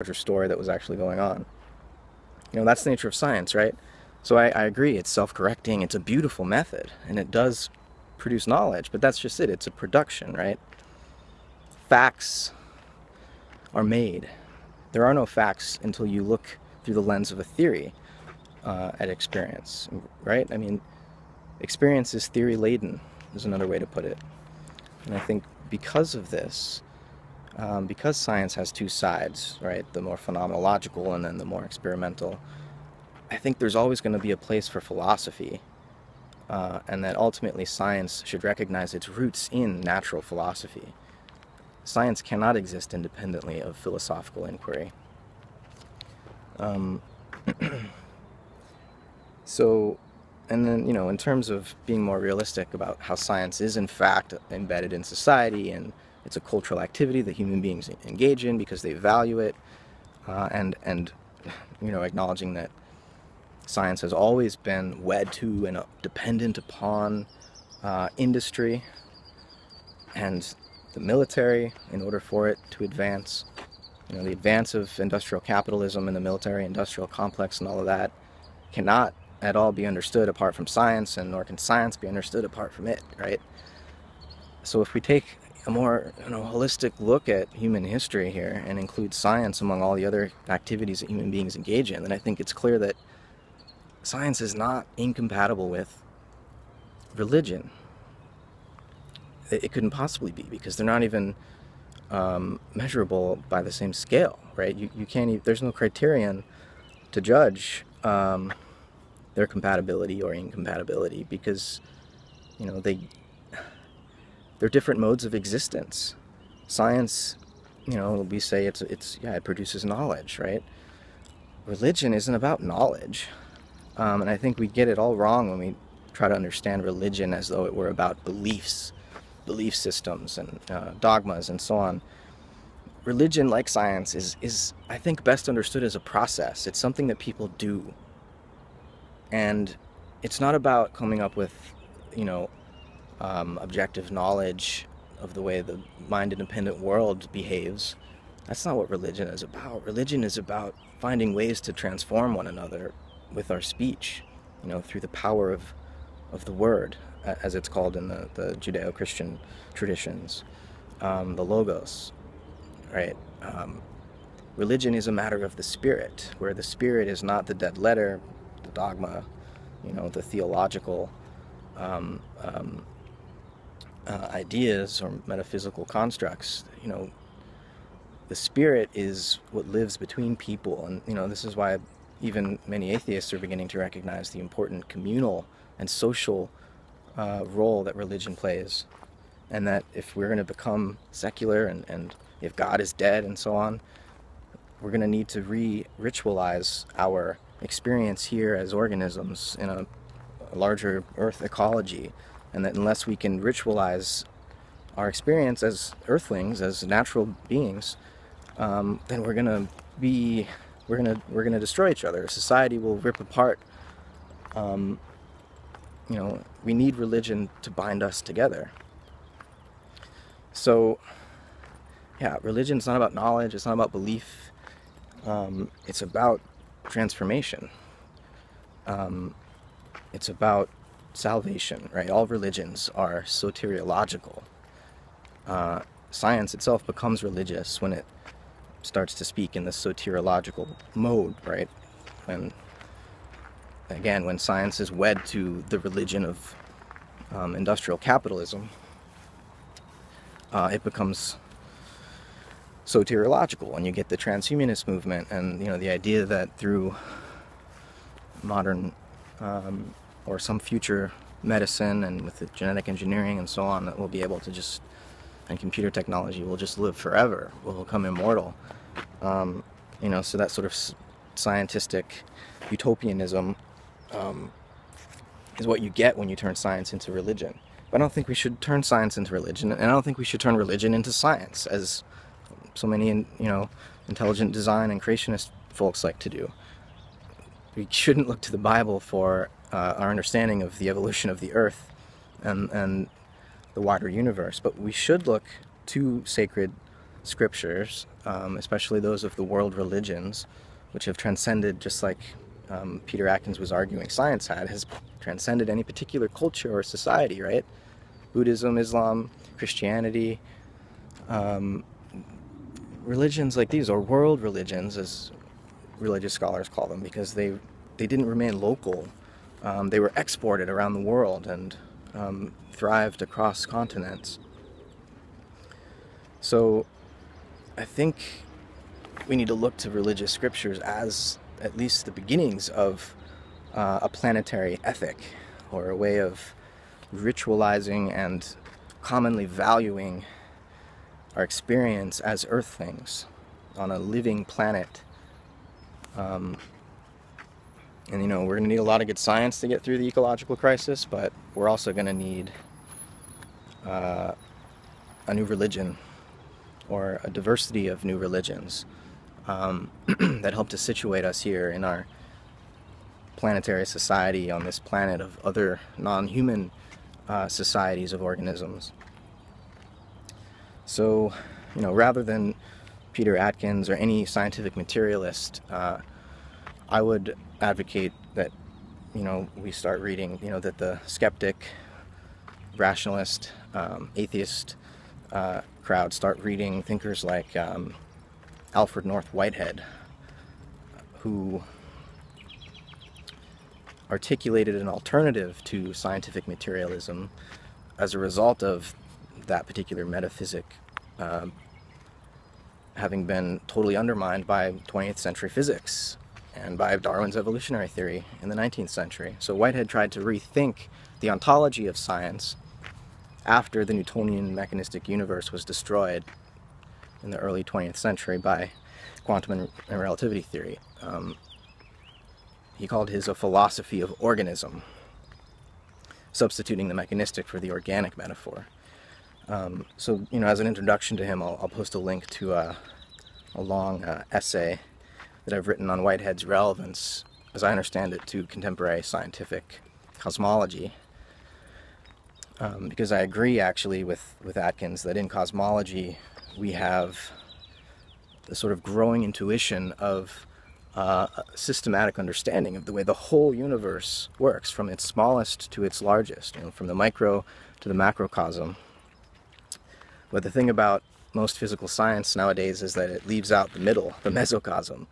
larger story that was actually going on. You know, that's the nature of science, right? So I agree, it's self-correcting, it's a beautiful method, and it does produce knowledge, but that's just it, it's a production, right? Facts are made. There are no facts until you look through the lens of a theory at experience, right? I mean, experience is theory-laden, is another way to put it. And I think because of this, because science has two sides, right, the more phenomenological and then the more experimental, I think there's always going to be a place for philosophy, and that ultimately science should recognize its roots in natural philosophy. Science cannot exist independently of philosophical inquiry. So, and then, you know, in terms of being more realistic about how science is in fact embedded in society, and it's a cultural activity that human beings engage in because they value it, and you know, acknowledging that science has always been wed to and dependent upon industry and the military in order for it to advance. You know, the advance of industrial capitalism and the military-industrial complex and all of that cannot at all be understood apart from science, and nor can science be understood apart from it, right? So if we take a more, you know, holistic look at human history here and include science among all the other activities that human beings engage in, then I think it's clear that science is not incompatible with religion. It couldn't possibly be, because they're not even measurable by the same scale, right? You can't even, there's no criterion to judge their compatibility or incompatibility, because, you know, they're different modes of existence. Science, you know, we say it produces knowledge, right? Religion isn't about knowledge, and I think we get it all wrong when we try to understand religion as though it were about beliefs, belief systems, and dogmas, and so on. Religion, like science, is I think best understood as a process. It's something that people do, and it's not about coming up with, you know, objective knowledge of the way the mind-independent world behaves. That's not what religion is about. Religion is about finding ways to transform one another with our speech, you know, through the power of the word, as it's called in the Judeo-Christian traditions, the logos, right? Religion is a matter of the spirit, where the spirit is not the dead letter, the dogma, you know, the theological ideas or metaphysical constructs. You know, the spirit is what lives between people, and, you know, this is why even many atheists are beginning to recognize the important communal and social role that religion plays, and that if we're going to become secular, and if God is dead and so on, we're going to need to re-ritualize our experience here as organisms in a larger Earth ecology, and that unless we can ritualize our experience as earthlings, as natural beings, then we're gonna destroy each other. Society will rip apart. You know, we need religion to bind us together. So, yeah, religion's not about knowledge. It's not about belief. It's about transformation. It's about salvation, right? All religions are soteriological. Science itself becomes religious when it starts to speak in the soteriological mode, right? When, again, when science is wed to the religion of industrial capitalism, it becomes soteriological, and you get the transhumanist movement, and, you know, the idea that through modern or some future medicine and with the genetic engineering and so on, that we'll be able to just, and computer technology, will just live forever, we'll become immortal. You know, so that sort of scientistic utopianism is what you get when you turn science into religion. But I don't think we should turn science into religion, and I don't think we should turn religion into science, as so many, you know, intelligent design and creationist folks like to do. We shouldn't look to the Bible for our understanding of the evolution of the Earth and the wider universe, but we should look to sacred scriptures, especially those of the world religions, which have transcended, just like Peter Atkins was arguing science has transcended any particular culture or society, right? Buddhism, Islam, Christianity, religions like these, or world religions, as religious scholars call them, because they didn't remain local. They were exported around the world and thrived across continents. So I think we need to look to religious scriptures as at least the beginnings of a planetary ethic, or a way of ritualizing and commonly valuing our experience as earthlings on a living planet. And you know, we're going to need a lot of good science to get through the ecological crisis, but we're also going to need a new religion, or a diversity of new religions that help to situate us here in our planetary society on this planet of other non-human societies of organisms. So, you know, rather than Peter Atkins or any scientific materialist, I would advocate that, you know, we start reading, you know, that the skeptic, rationalist, atheist crowd start reading thinkers like Alfred Whitehead, who articulated an alternative to scientific materialism as a result of that particular metaphysic having been totally undermined by 20th century physics and by Darwin's evolutionary theory in the 19th century. So Whitehead tried to rethink the ontology of science after the Newtonian mechanistic universe was destroyed in the early 20th century by quantum and relativity theory. He called his a philosophy of organism, substituting the mechanistic for the organic metaphor. So, you know, as an introduction to him, I'll post a link to a long essay that I've written on Whitehead's relevance, as I understand it, to contemporary scientific cosmology. Because I agree, actually, with Atkins that in cosmology we have the sort of growing intuition of a systematic understanding of the way the whole universe works, from its smallest to its largest, you know, from the micro to the macrocosm. But the thing about most physical science nowadays is that it leaves out the middle, the mesocosm.